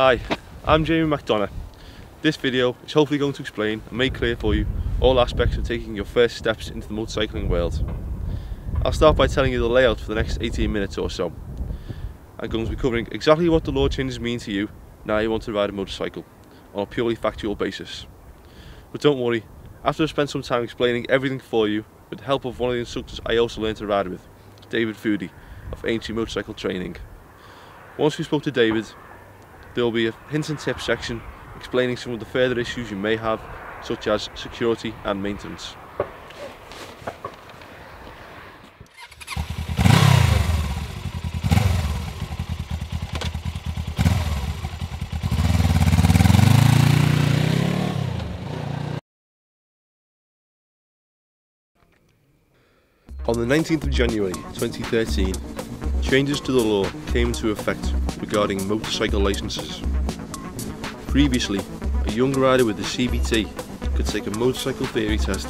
Hi, I'm Jamie McDonough. This video is hopefully going to explain and make clear for you all aspects of taking your first steps into the motorcycling world. I'll start by telling you the layout for the next 18 minutes or so. I'm going to be covering exactly what the law changes mean to you now you want to ride a motorcycle on a purely factual basis. But don't worry, after I've spent some time explaining everything for you with the help of one of the instructors I also learned to ride with, David Foodie of Aintree Motorcycle Training. Once we spoke to David, there will be a hints and tips section explaining some of the further issues you may have, such as security and maintenance. On the 19th of January 2013, changes to the law came into effect regarding motorcycle licences. Previously, a young rider with a CBT could take a motorcycle theory test,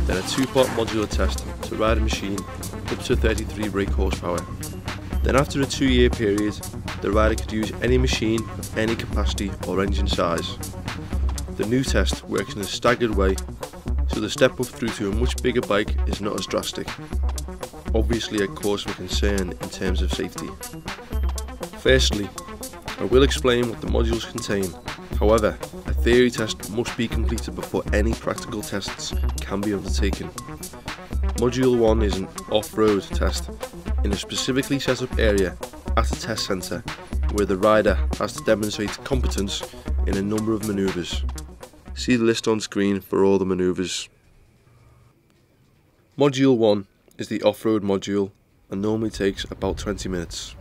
then a two-part modular test to ride a machine up to 33 brake horsepower. Then after a 2-year period, the rider could use any machine of any capacity or engine size. The new test works in a staggered way, so the step up through to a much bigger bike is not as drastic. Obviously a cause for concern in terms of safety. Firstly, I will explain what the modules contain. However, a theory test must be completed before any practical tests can be undertaken. Module 1 is an off-road test in a specifically set up area at a test centre where the rider has to demonstrate competence in a number of manoeuvres. See the list on screen for all the manoeuvres. Module 1 is the off-road module and normally takes about 20 minutes.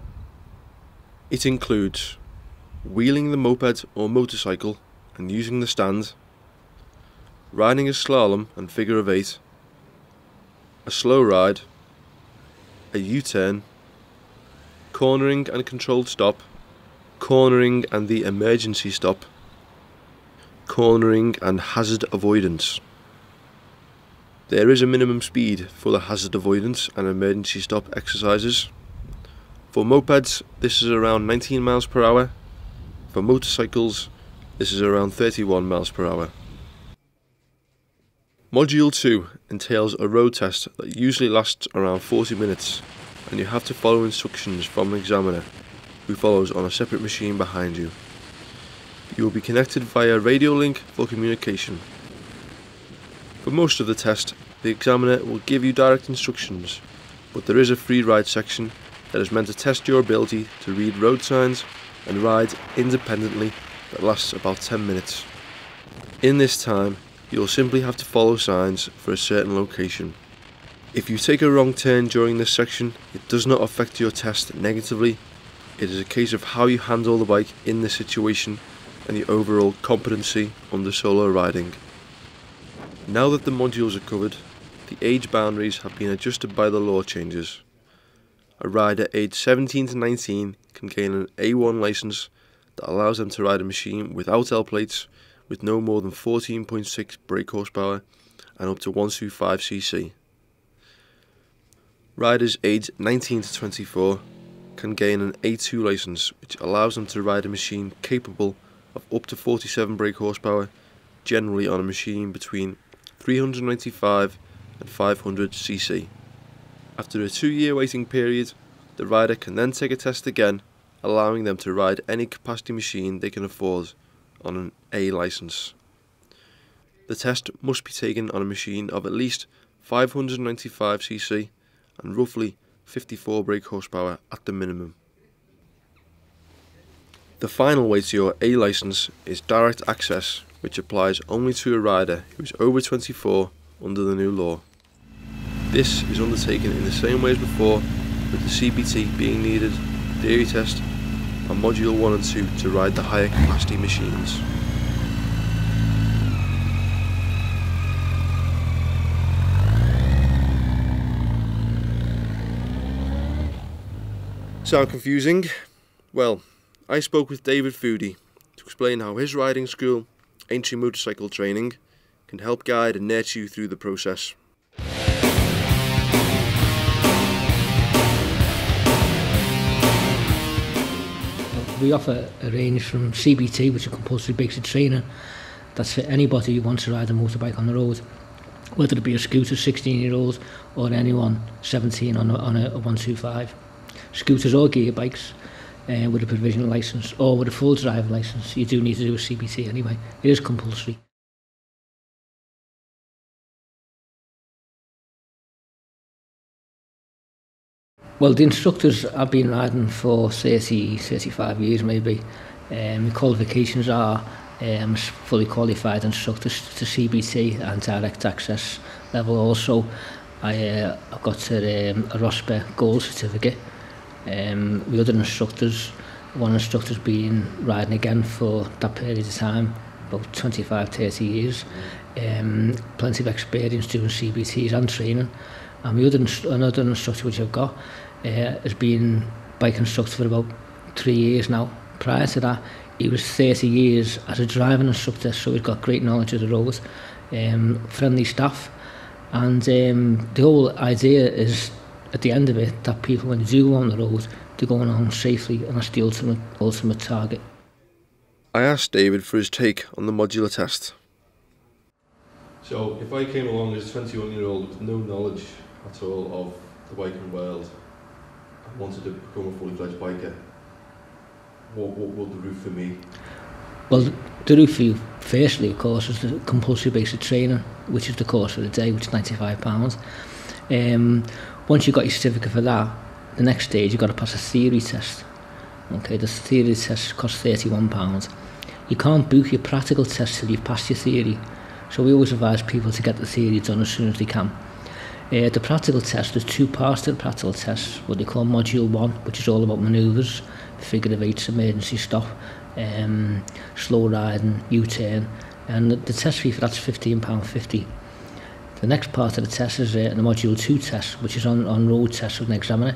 It includes wheeling the moped or motorcycle and using the stand, riding a slalom and figure of 8, a slow ride, a U-turn, cornering and controlled stop, cornering and the emergency stop, cornering and hazard avoidance. There is a minimum speed for the hazard avoidance and emergency stop exercises. For mopeds, this is around 19 miles per hour. For motorcycles, this is around 31 miles per hour. Module 2 entails a road test that usually lasts around 40 minutes, and you have to follow instructions from an examiner who follows on a separate machine behind you. You will be connected via radio link for communication. For most of the test, the examiner will give you direct instructions, but there is a free ride section that is meant to test your ability to read road signs and ride independently that lasts about 10 minutes. In this time, you will simply have to follow signs for a certain location. If you take a wrong turn during this section, it does not affect your test negatively. It is a case of how you handle the bike in this situation and the overall competency under solo riding. Now that the modules are covered, the age boundaries have been adjusted by the law changes. A rider aged 17 to 19 can gain an A1 licence that allows them to ride a machine without L plates with no more than 14.6 brake horsepower and up to 125cc. Riders aged 19 to 24 can gain an A2 licence which allows them to ride a machine capable of up to 47 brake horsepower, generally on a machine between 395 and 500cc. After a 2-year waiting period, the rider can then take a test again, allowing them to ride any capacity machine they can afford on an A licence. The test must be taken on a machine of at least 595cc and roughly 54 brake horsepower at the minimum. The final way to your A licence is direct access, which applies only to a rider who is over 24 under the new law. This is undertaken in the same way as before, with the CBT being needed, theory test, and module 1 and 2 to ride the higher capacity machines. Sound confusing? Well, I spoke with David Foodie to explain how his riding school, Aintree Motorcycle Training, can help guide and nurture you through the process. we offer a range from CBT, which is compulsory basic training. That's for anybody who wants to ride a motorbike on the road, whether it be a scooter 16-year-old or anyone 17 on a 125. Scooters or gear bikes with a provisional licence or with a full driver licence, you do need to do a CBT anyway. It is compulsory. Well, the instructors I've been riding for 35 years maybe. My qualifications are fully qualified instructor to CBT and direct access level also. I've got a ROSPA Gold certificate. The other instructors, one instructor's been riding again for that period of time, about 25-30 years. Plenty of experience doing CBTs and training. And another instructor which I've got has been bike instructor for about 3 years now. Prior to that, he was 30 years as a driving instructor, so he's got great knowledge of the road, friendly staff, and the whole idea is, at the end of it, that people, when they do go on the road, they're going home safely, and that's the ultimate target. I asked David for his take on the modular test. So, if I came along as a 21-year-old with no knowledge at all of the biking world and wanted to become a fully fledged biker, what would the route for me? Well, the route for you, firstly, of course, is the compulsory basic training, which is the course for the day, which is £95. Once you've got your certificate for that, the next stage you've got to pass a theory test. Okay, the theory test costs £31. You can't book your practical test till you've passed your theory, so we always advise people to get the theory done as soon as they can. The practical test, there's two parts to the practical test, what they call Module 1, which is all about manoeuvres, figure of eights, emergency stop, slow riding, U-turn, and the test fee for that's £15.50. The next part of the test is the Module 2 test, which is on road test with an examiner,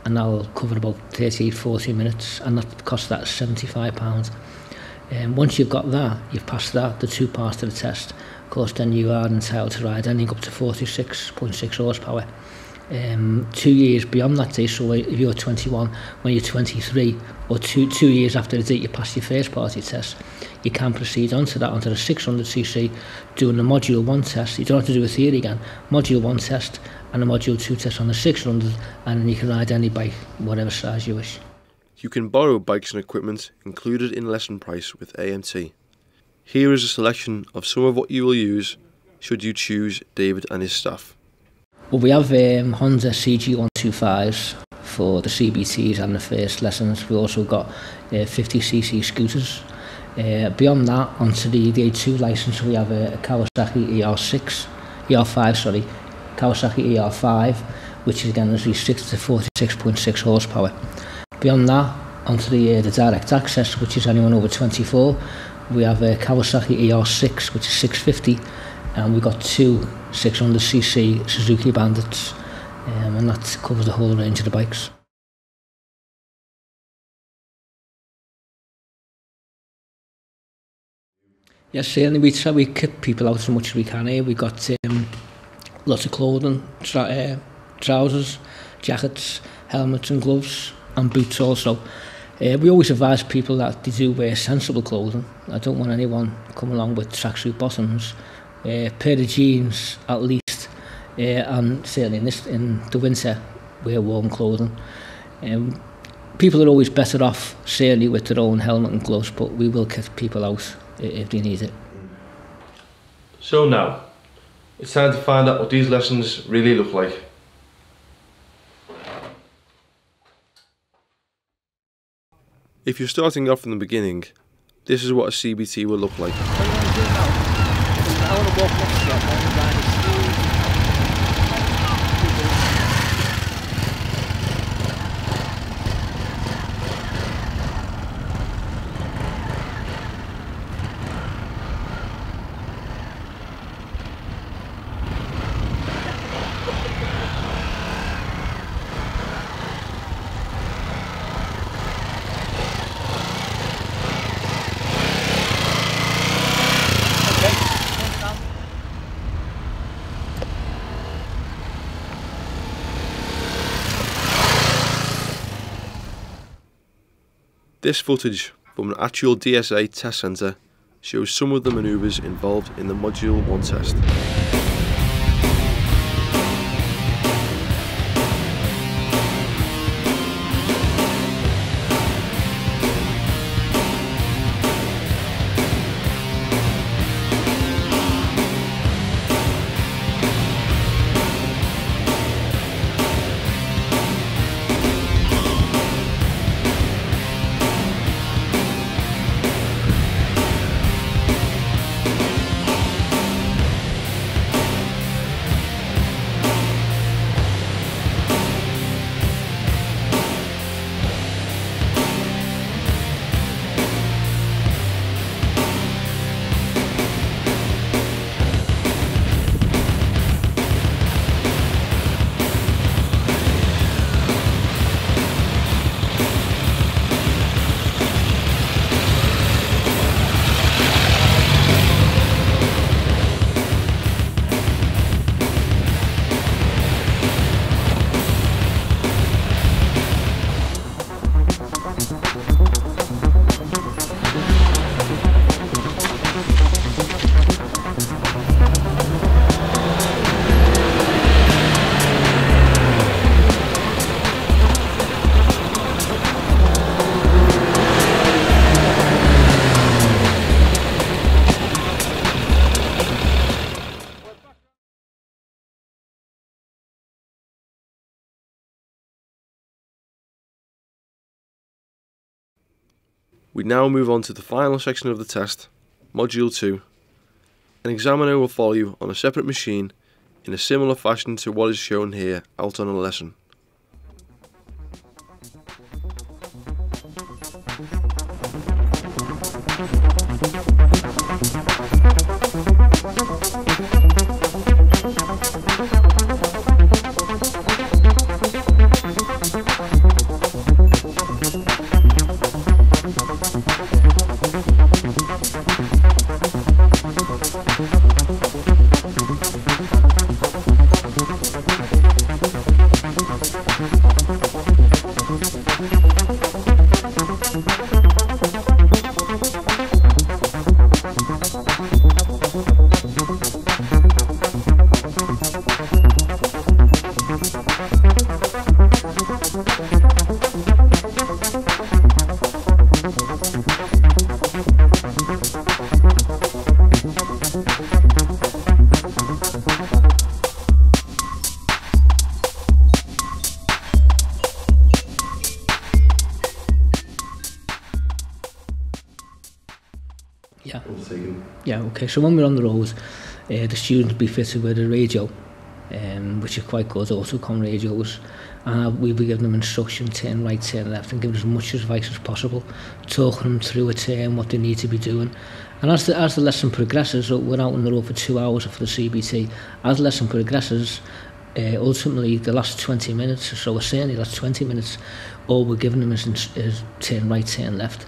and that'll cover about 38-40 minutes, and that costs that £75. Once you've got that, you've passed that, the two parts to the test, of course then you are entitled to ride anything up to 46.6 horsepower. 2 years beyond that day, so if you're 21, when you're 23, or two years after the date you pass your first party test, you can proceed onto the 600cc, doing the Module 1 test. You don't have to do a theory again. Module 1 test and a Module 2 test on the 600, and then you can ride any bike, whatever size you wish. You can borrow bikes and equipment included in lesson price with AMT. Here is a selection of some of what you will use should you choose David and his staff. Well, we have Honda CG125s for the CBTs and the first lessons. We also got 50cc scooters. Beyond that, onto the A2 licence, we have a Kawasaki ER5, Kawasaki ER5, which is again is restricted to 46.6 horsepower. Beyond that, onto the direct access, which is anyone over 24, we have a Kawasaki ER6, which is 650, and we've got two 600cc Suzuki Bandits, and that covers the whole range of the bikes. Yes, certainly we try to keep people out as much as we can here. We've got lots of clothing, trousers, jackets, helmets and gloves, and boots also. We always advise people that they do wear sensible clothing. I don't want anyone coming along with tracksuit bottoms. Pair of jeans at least, and certainly in the winter wear warm clothing. People are always better off certainly with their own helmet and gloves, but we will kick people out if they need it. So now, it's time to find out what these lessons really look like. If you're starting off from the beginning, this is what a CBT will look like. This footage from an actual DSA test centre shows some of the manoeuvres involved in the Module 1 test. We now move on to the final section of the test, Module 2. An examiner will follow you on a separate machine in a similar fashion to what is shown here out on a lesson. Yeah, okay, so when we're on the road, the students will be fitted with a radio, which is quite good, Autocom radios, and we'll be giving them instruction, turn right, turn left, and giving as much advice as possible, talking them through a turn, what they need to be doing. And as the lesson progresses, so we're out on the road for 2 hours for the CBT, as the lesson progresses, ultimately the last 20 minutes, so certainly the last 20 minutes, all we're giving them is turn right, turn left,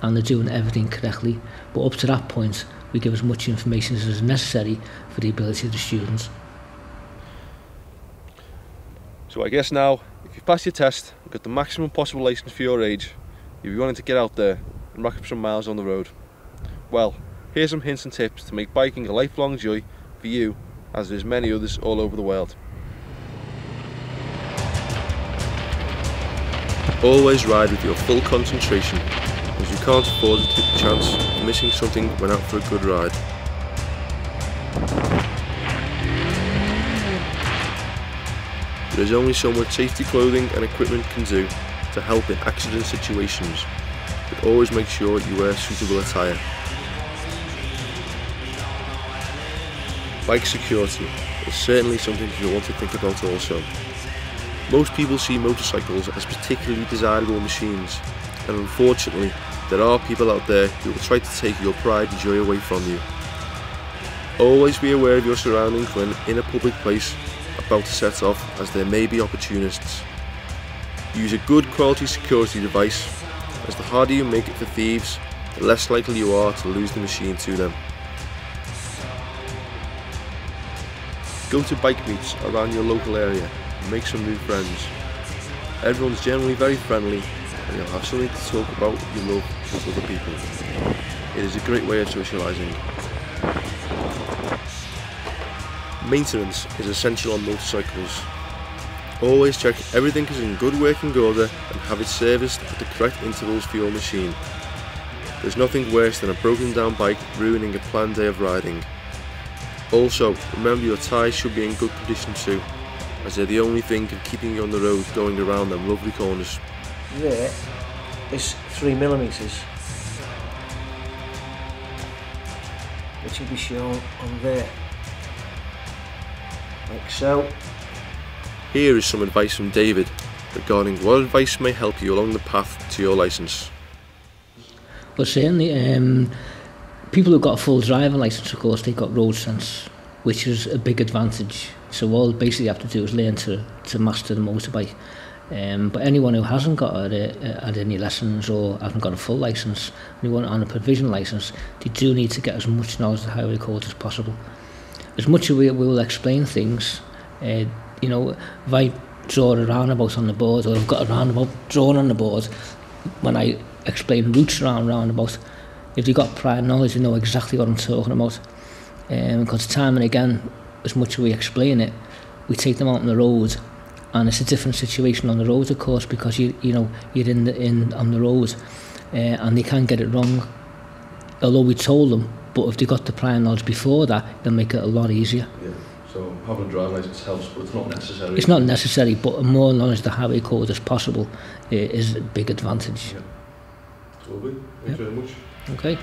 and they're doing everything correctly. But up to that point, we give as much information as is necessary for the ability of the students. So I guess now, if you've passed your test and got the maximum possible licence for your age, you'll be wanting to get out there and rack up some miles on the road. Well, here's some hints and tips to make biking a lifelong joy for you, as there's many others all over the world. Always ride with your full concentration, as you can't afford to take the chance of missing something when out for a good ride. There is only so much safety clothing and equipment can do to help in accident situations, but always make sure you wear suitable attire. Bike security is certainly something you'll want to think about also. Most people see motorcycles as particularly desirable machines, and unfortunately there are people out there who will try to take your pride and joy away from you. Always be aware of your surroundings when in a public place about to set off, as there may be opportunists. Use a good quality security device, as the harder you make it for thieves, the less likely you are to lose the machine to them. Go to bike meets around your local area and make some new friends. Everyone's generally very friendly and you'll have something to talk about you love with other people. It is a great way of socialising. Maintenance is essential on motorcycles. Always check everything is in good working order and have it serviced at the correct intervals for your machine. There's nothing worse than a broken down bike ruining a planned day of riding. Also, remember your tyres should be in good condition too, as they're the only thing keeping you on the road going around them lovely corners. There is 3mm, which will be shown on there, like so. Here is some advice from David regarding what advice may help you along the path to your licence. Well, certainly, people who've got a full driving licence, of course, they've got road sense, which is a big advantage. So all basically you have to do is learn to master the motorbike. But anyone who hasn't got had any lessons or hasn't got a full licence, they want on a provisional licence, they do need to get as much knowledge of the highway code as possible. As much as we will explain things, you know, if I draw a roundabout on the board, or I've got a roundabout drawn on the board, when I explain routes around roundabout, if you've got prior knowledge, you know exactly what I'm talking about. Because time and again, as much as we explain it, we take them out on the road, and it's a different situation on the road, of course, because you're in on the road, and they can get it wrong. Although we told them, but if they got the prior knowledge before that, they'll make it a lot easier. Yeah. So having a driving licence helps, but it's not necessary. It's not necessary, but more knowledge of the highway code as possible is a big advantage. Yeah. Lovely. Thanks very much. Okay.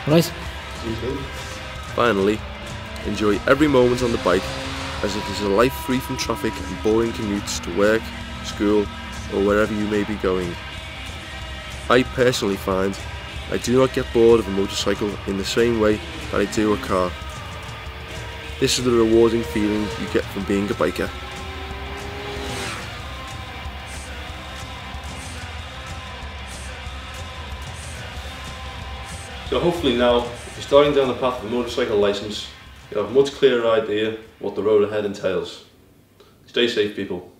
Right. See you soon. Finally, enjoy every moment on the bike, as it is a life free from traffic and boring commutes to work, school, or wherever you may be going. I personally find I do not get bored of a motorcycle in the same way that I do a car. This is the rewarding feeling you get from being a biker. So hopefully now, if you're starting down the path of a motorcycle licence, you'll have a much clearer idea what the road ahead entails. Stay safe, people.